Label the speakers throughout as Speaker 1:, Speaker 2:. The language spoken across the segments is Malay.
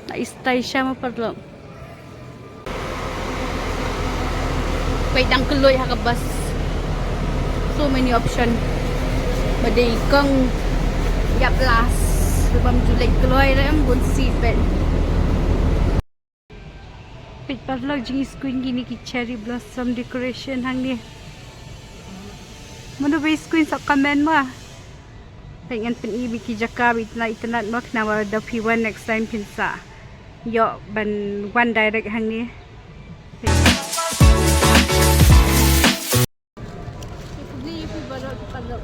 Speaker 1: Na-stay siya mapadlok. Wait, ang kuloy ha ka bus. So many option. Badai kang yap las. Sebab julek kuloy dah yang bun seatbelt. Wait, padlok jenis queen gini ki cherry blossom decoration hang ni. Mana base queen sok comment mo. Pengen pen i biki jaka itanat mo kena wada P1 next time pinsa. Yo ban one direct hang ni.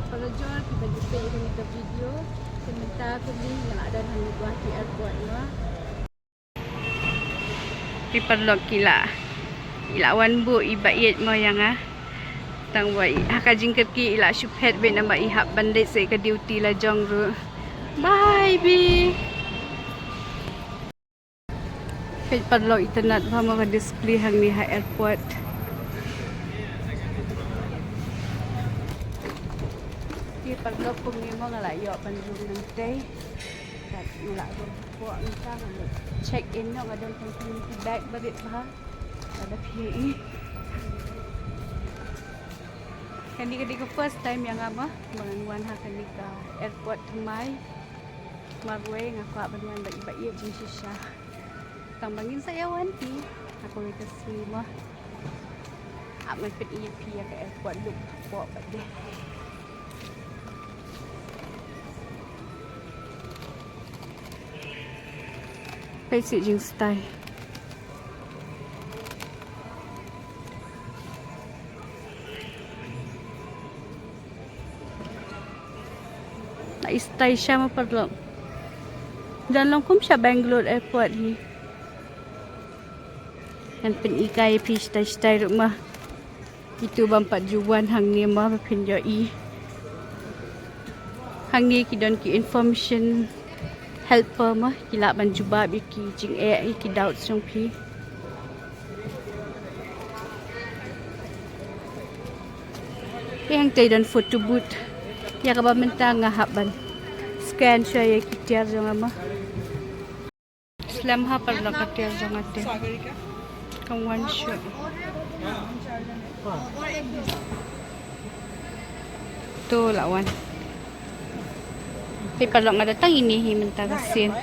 Speaker 1: Kalau jual kita jumpa kita video sementara kini yang ada di Guwahati airport ni. Pipadlok kila. Ilawan bu ibait mo yang tang wai hakajing kerki ila syuphet be nama ihap bandai se ke duty la jong ru. Bye bi. Pipadlok internet pama ka display hang ni ha airport. Pipadlok pun ni mo ngalayo panjung nanti. Kat ngalayo po ang tang check in no ngadon tang bag barit ha. Ada PE. Kani ko first time yang ama manganuan ha kani ka airport Thamai Marway ngakwa banwan bai-bai jing sisya tambangin sayawan ti ako ito mo aman pet EP ya ka airport look po pa de basic jing style. Na-stay siya mapadlok. Dan lang kum siya Bangalore airport ni. Yan penikay pi stay rumah. Itu bampat juan hang ni mah pinjo i. Hang ni kidon ki information helper mah kila ban jubab ki jing ki doubt song pi. Yang tay dan photo booth. Ya ka mentang ngahaban scan saya kitiar jong ama slam ha par lakatiar jong ate kang one shot tu lawan pi parlok nga datang ini himenta kasin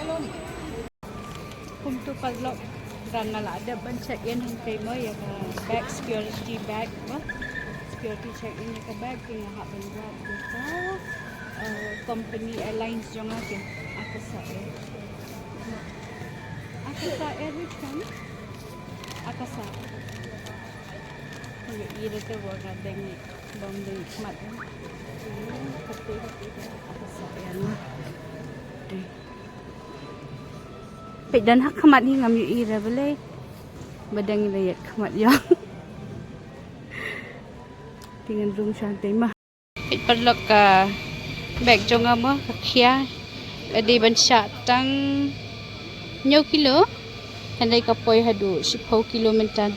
Speaker 1: untuk parlok dan ngala ada ban check in hang mo ya ka bag security bag mo security check in ka bag kaya haban grab dito company airlines jong atin Akasa Air which one Akasa ini ira te warna deng Bombay mat kape Akasa yan pedan hak khamat ni ngam yu ira bele badang layat khamat yang dengan room santai mah perlok ka bag jong ama kakhia adi bansha tang nyo kilo handai kapoy hadu 10 kilometer.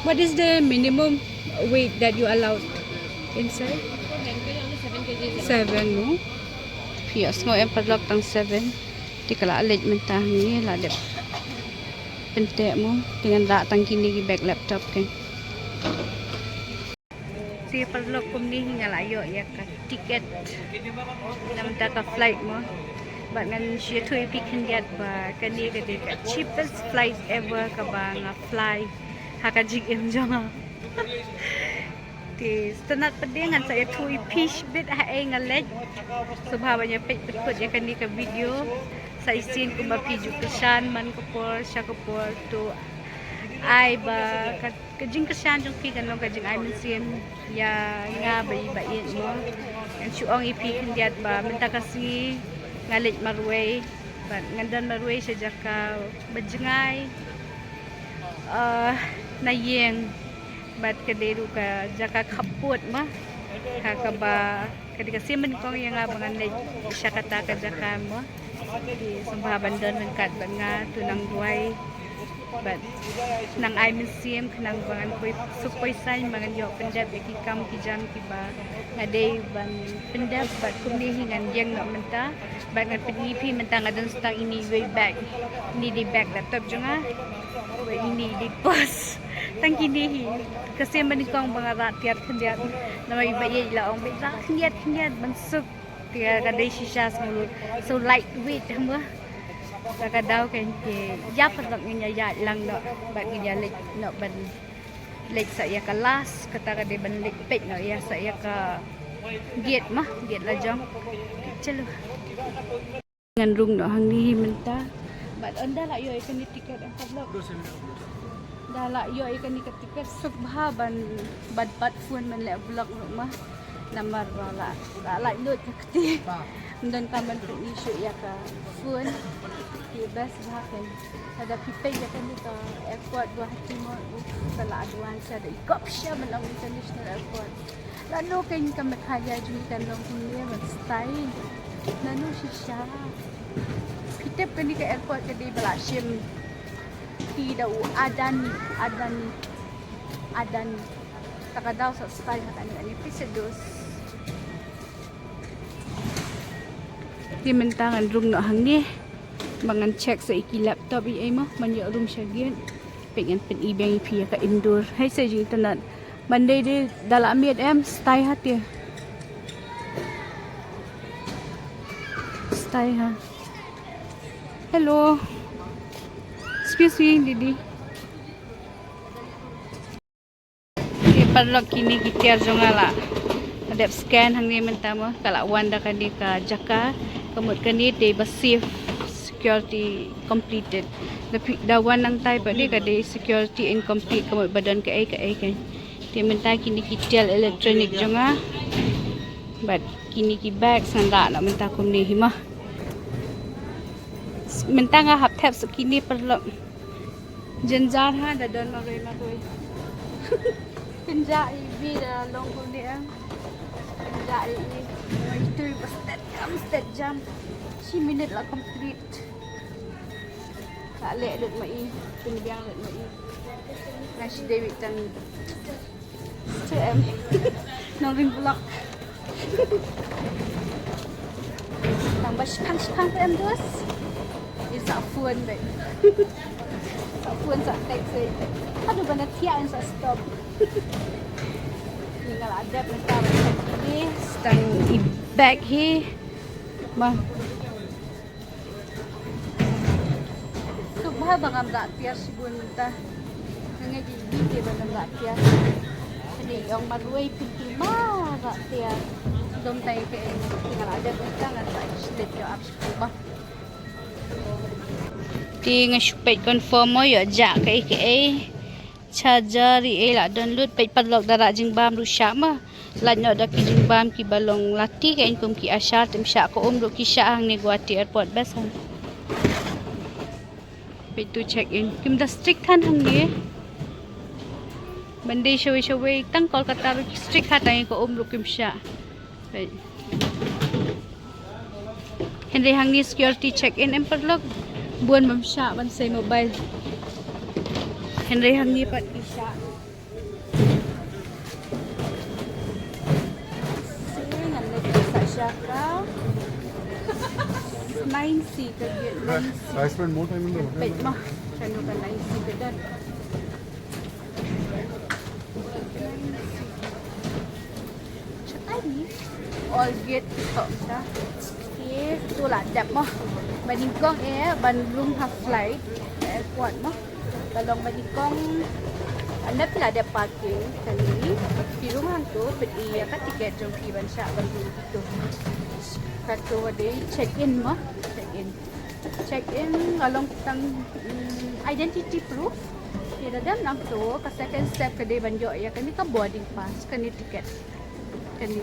Speaker 1: What is the minimum weight that you allowed inside? 7 no pias ngo em perlok tang 7 di kala alit mentah ni la de pentek mo dengan rak tang kini gi bag laptop kan. Si perlok kum ni hingga layo ya ka tiket namun ka flight mo but ngan siya tu ipi kandiat ba kani ka de ka cheapest flight ever ka ba nga fly haka jig em jong ti stanat pedengan saya tu ipi bit ha nga leg subhabanya pek berikut ya kani ka video sa isin ko ba piju kesan man ko por siya ko por to ai ba kajing kesan jong ki kan long kajing ai mensiam ya nga bai mo kan suong ipi kandiat ba menta kasi ngalit Marway but ngandan Marway siya jaka bajengay nayeng but kaderu ka jaka kaput mah kakaba kadi kasi man kong yang nga bangan siya kata ka jaka mo di sumbaban don man kat nga tunang duay but nang I museum nang bangan koi supoi sai mangan yo pendap ki kam ki jam ki ba ngade ban pendap but kumni hingan yang nak menta but ngan penipi menta ngadon stang ini way back ni di back laptop jonga way ini di post tang kini hi kasi manikong bangarat tiat kendiat nama iba ye la ong beza kendiat mansuk tiga kadai shisha mulut so lightweight hamba kadau kan ke ya perlak nya ya lang no bat nya lek no ban lek saya kelas kata kadai ban lek pek no ya saya ka giat mah giat la jong chalo ngan rung no hang ni menta bat anda la yo ikan tiket ang perlak dah la yo ikan tiket subha ban bat phone man le vlog no mah namar la la lut kati dan taman tu isu ya ka phone di best bahkan ada pipai ya kan di airport Guwahati mo sala aduan sa da ikop siya malang international airport lalo kan kami kaya jud kan long ni style nano siya pitep kan di ka airport ka di Balashim di daw adani takadaw sa style ani pisedos di mentangan rung no hang ni mangan check sa iki laptop i ay mo manyo rung siya gyud pengen pen ibang ipi ka indoor hay sa jing tanan Monday de dala miet stay hati stay ha hello excuse me didi di parlok kini gitiar jongala ada scan hang ni mentamo kala wanda kan di ka jaka kamut kan ni de basif security completed the one nang type ni ka de security incomplete kamut badan ka ai kan di menta kini kitial electronic jonga but kini ki bag sanda nak menta kum ni hima menta nga hap tap sekini parlok jenjar ha da don ma koi kenja ibi da long kum ni ang kenja ini itu step jam 10 minit lah complete tak lek duk mai penbiang duk mai nasi David tan CM nong block tambah spang PM terus isa phone baik sa phone sa taxi aduh banyak tiang sa stop tinggal ada bentar ini stang i-bag hi mah subha bangam tiar sibun ta ngaji di bangam tiar ini yang maruai pintu ma tiar dom tay ke tinggal ada bentar sa state yo up subha ti ngasupay confirm mo yo ja kai ke charger i la download pe padlok dara jing bam ru sha ma la nyo da ki jing bam ki balong lati ke kum ki ashar tim sha ko ru ki sha hang ni Guwahati airport bas han pe tu check in kim da strict han hang ni bande showe tang kolkata ru strict hat ai ko ru kim sha pe henry hang ni security check in em padlok buan mam sha ban say mobile henry hang ni pat isha singan lagi sa shaka 9C ka gyud 9C
Speaker 2: I spend more time in the hotel.
Speaker 1: wait mo chano ka 9C ka dan chatay ni all get to sa tu lah dap mo baningkong ban room half flight airport mo talong manikong anda pila ada parking kali di rumah tu beri ka tiket jong piban sya ban tu kato wade check in mo check in along tang identity proof di dalam nang tu ka second step ka de banjo ya kani ka boarding pass kani tiket kani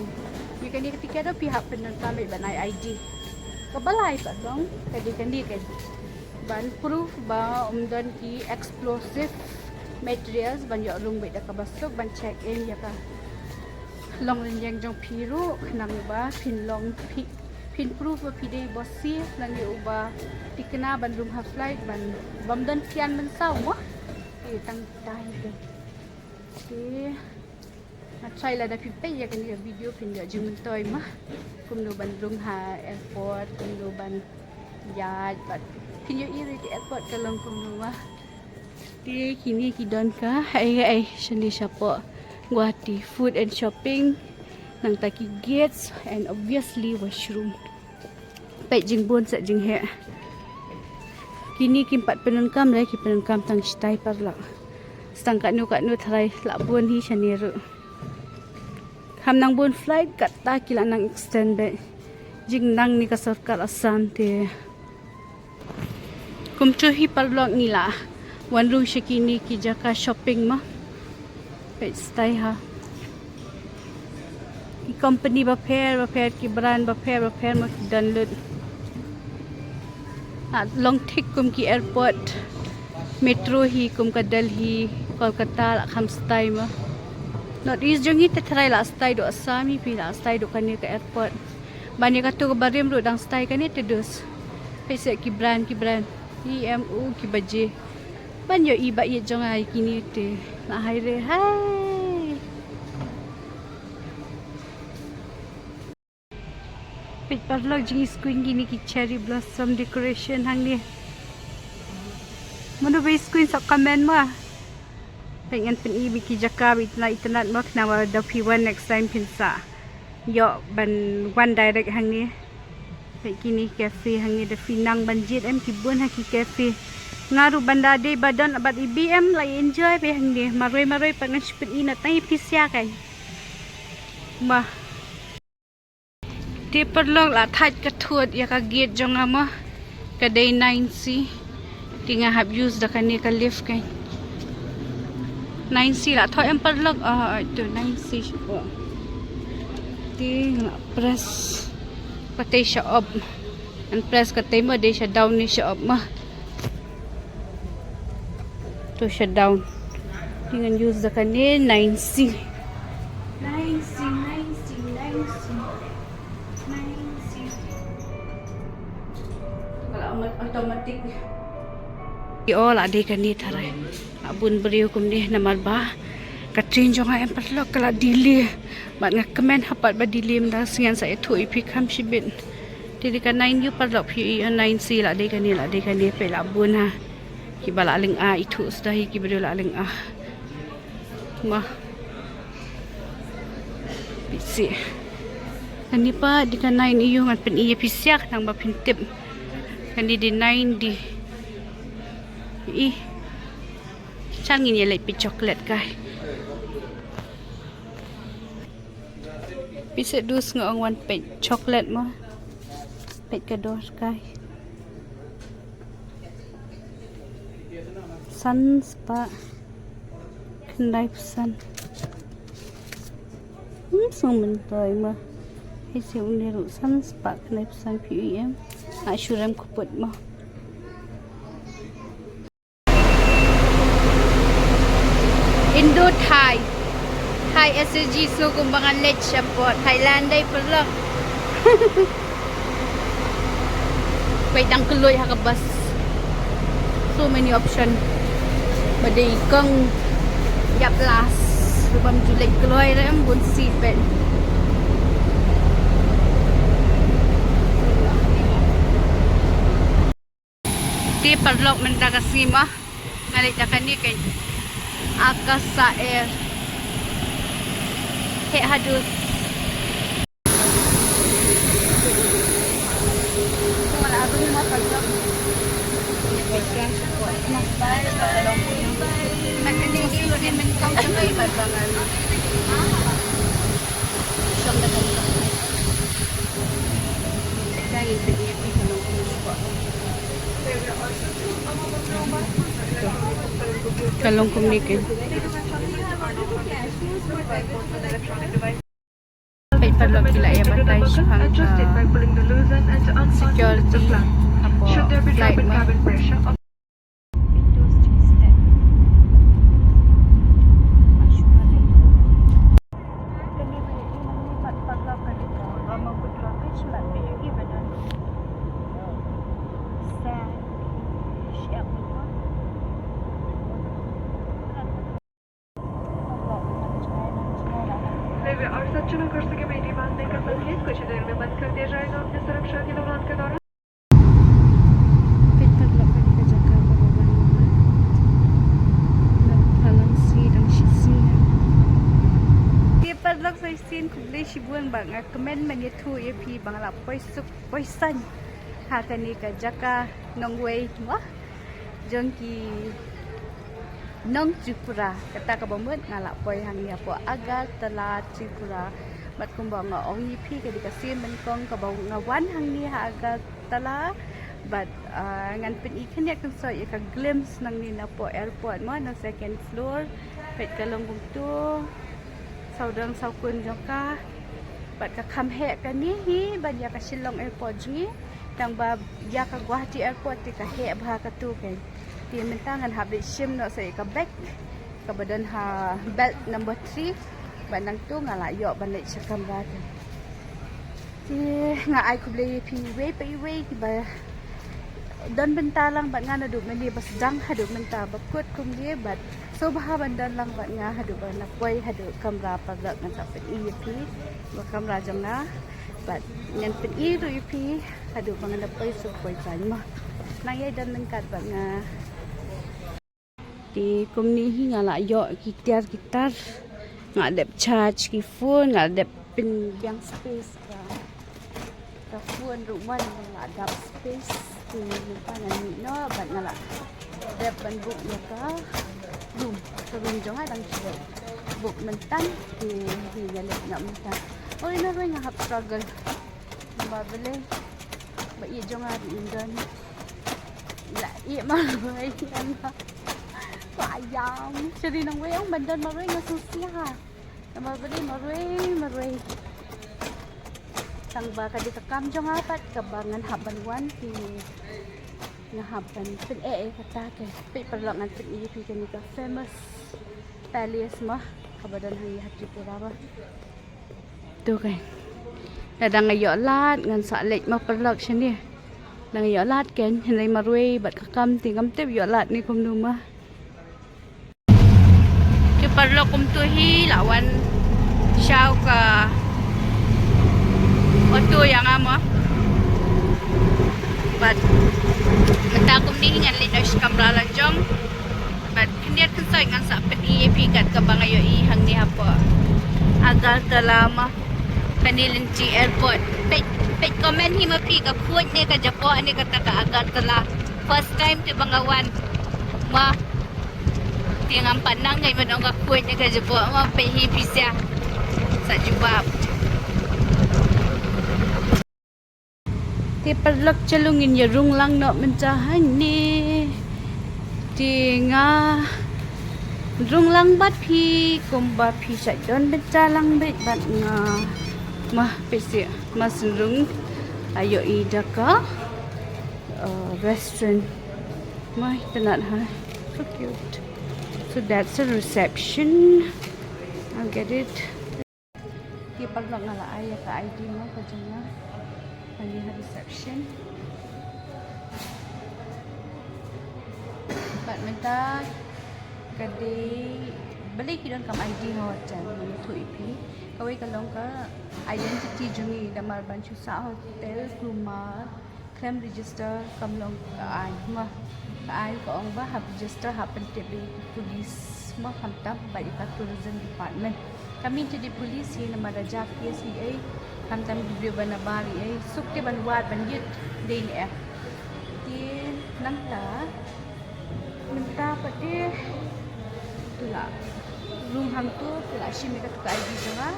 Speaker 1: ni kani tiket do pihak penonton banai ID kabalai pa dong kadi kan ban proof ba umdan ki explosive materials ban yo rung be da ka basok ban check in ya ka long yang jong piru nang ba pin long pin proof pide bossi langi uba tikna ban room ha flight ban bamdan kian man saw mo tang dai ke na try la da pipe ya kan video pin ya jung toy ma kum no ban room ha airport kum no ban ya but pin yo iri ke airport kalong kum no wa ti kini kidon ka ai shani siapa Guwahati food and shopping nang taki gates and obviously washroom pai jing bon sa jing he kini kimpat penungkam lai ki penungkam tang stai parla stang kat nu tharai la bon hi shaniru ham nang bon flight kat ta kila nang extend be jing nang ni ka sarkar Assam te kum chu hi parlok ni la wan room shikini ki jaka shopping ma pai stai ha ki company ba pair ki brand ba pair ma ki dan lut long thick kum ki airport metro hi kum ka Delhi Kolkata la kham stai ma NorthEast jong hi te thrai la stai do Assam pi la stai do kan ka airport bani ka tu barim ro dang stai kan te dus pese ki brand EMU ki baje ban yo iba ye jong ai kini te la hai re hai pit parlok jing screen gini ki cherry blossom decoration hang ni mano ba screen sa comment ma pengen pen ibi ki jaka bit na internet mo na wa da p1 next time pinsa yo ban one direct hang ni pe kini cafe hang ni da finang banjit em ki bon ha ki cafe ngaru banda de badan abat IBM la enjoy be hang ni maroi pangan spin ina tai pisya kai ma ti perlok la thaj ka thut ya ka gate jonga ma ka day 9C tinga have use da kani ka lift kai 9C la tho em perlok to 9C po ti press patay siya up and press katay mo day siya down ni siya up ma to siya down tingan use da kani 9C automatic la de kani tharai abun beriu kum ni namar ba ka train jong em patlok kala delay bat nga comment hapat ba delay mda singan sa ethu ipi kham shibin tili ka 9 yu patlok phi 9C la de kani pe la bun ha ki bala ling a ithu sdahi ki beriu la ling a ma bisi ani pa di ka 9 yu ngat pen iya pisyak nang ba pintip kan di 9 di changin ye lai pi chocolate kai pise dus ngong wan pe chocolate mo pe kador kai sun spa kendai pesan sung toy ma he se uniru sun spa kendai pesan PEM ashuram kuput mo Indo Thai SSG so kumbangan lech siya po Thailand day pala wait ang kuloy hakabas so many option baday kang yaplas lubam julay kuloy ram bun sipet di parlok menda kasima ngalit na kani kay Akasa Air he hadus wala abang mo parlok nagkaning din man kang sabay badangan siyang dagan dahil sa iya pinulong ko kalong kumnikin pay parlok kila ya batay hang security apo flight ma But you even on sad. Siap pun.
Speaker 2: Railway और सज्जनों कुर्सी के बेटी बांधने का संकेत कुछ देर में बंद कर दिया जाएगा। अपनी सुरक्षा के दौरान के दौरान
Speaker 1: Pagkaglap ka ni ka dyan ka pababan mo. Nagpalang sidang siya. Di padlok sa isin kublay sibuan bang comment man itu ya pi bang la poisan ha kani ka jaka nong way mo jongki nong Tripura kata ka bamut ngala poi hang ya po agal tala Tripura mat kumbang nga ong ipi ka di kasin man kong ka bang ngawan hang ni ha agal tala but ngan pin ikan ya kan so ya ka glimpse nang ni na po airport mo na second floor pet ka long tu saudang saukun joka bat ka kamhe ka ni hi ban ya ka Shillong airport ni tang ba ya ka Guwahati airport ti ka he bha ka tu kan ti mentangan habis shim no sai ka back ka badan ha belt number 3 banang tu ngala yo banai sakam ba ti nga ai ku blei pi we ti ba dan benta lang bat nga na du meni bas dang hadu menta bakut kum dia bat so baha bandan lang bat nga hadu ba na poi hadu kamera pagak ngan sa pen EP ba kamera jam na bat ngan pen i du EP hadu ba nga na poi so poi jan ma nang yai dan lengkat bat nga di kum ni hi nga la yo gitar nga dep charge ki phone nga dep pin yang space ka phone ruman nga dap space thì mình ta là nghĩ nó bạn là đẹp bận bụng là có dùng cho mình giống ai đang chịu bụng mình tăng thì là lực ngậm ta ôi nó rồi ngập struggle mà về lên bởi vì trong ai bị đơn lại yên mà rồi anh phải dòng cho đi nông quế mình đơn mà rồi nó sụt xia mà về đây mà rồi tang ba ka di ka kam jong apat kabangan haban wan ti nga haban pin kata ke pi perlangan pin i pi kan ka famous palace ma kabadan hai hati pura ba tu kan dadang ayo lat ngan sa lek ma perlak sini dang ayo lat ken henai marui bat ka kam ti kam tep yo lat ni kum nu ma ki perlak kum tu hi lawan syau ka auto yang ama but kita kum ni ngan leaders kamera lanjong but kiniat kan sa ngan sa peti pigat ka bangayo i hang ni apa agal talama kanilinci airport pet comment hi ma pi ka khut ni ka japo ani ka ta agal tala first time ti bangawan ma tiang panang ngai madong ka khut ni ka japo ma pe hi pisya sa jubab ti perlak celungin ya rung lang no mencahan ni ti nga rung lang bat phi kumba phi sa don benca lang bet bat nga mah pesi mas rung ayo ida ka restaurant mah tenat ha so cute so that's a reception I'll get it ti perlak ngala ay ka ID mo ka janga Kali reception. Bạn mình ta cái đi balik kita kam ID hotel mana tu ipi. Kau ikan long ka identity jungi damar bancu sa hotel rumah claim register kam long ai mah ai ko ong ba have register happen to be police mah hantam balik ka tourism department. Kami jadi polis ni nama Raja PSA kami tam video bana bari ai sukte ban wat ban yit dei ni ti nang ta minta pati tula room hang tu tula shimi ka tuka ID janga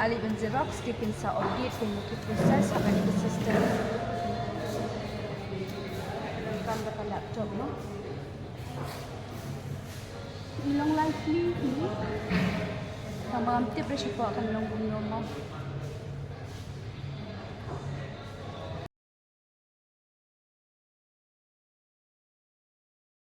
Speaker 1: ali ban xerox tipin sa audit kung mo process akan ni system kan ka laptop mo ilang likely ni sama amti presyo ko akan long bumno mo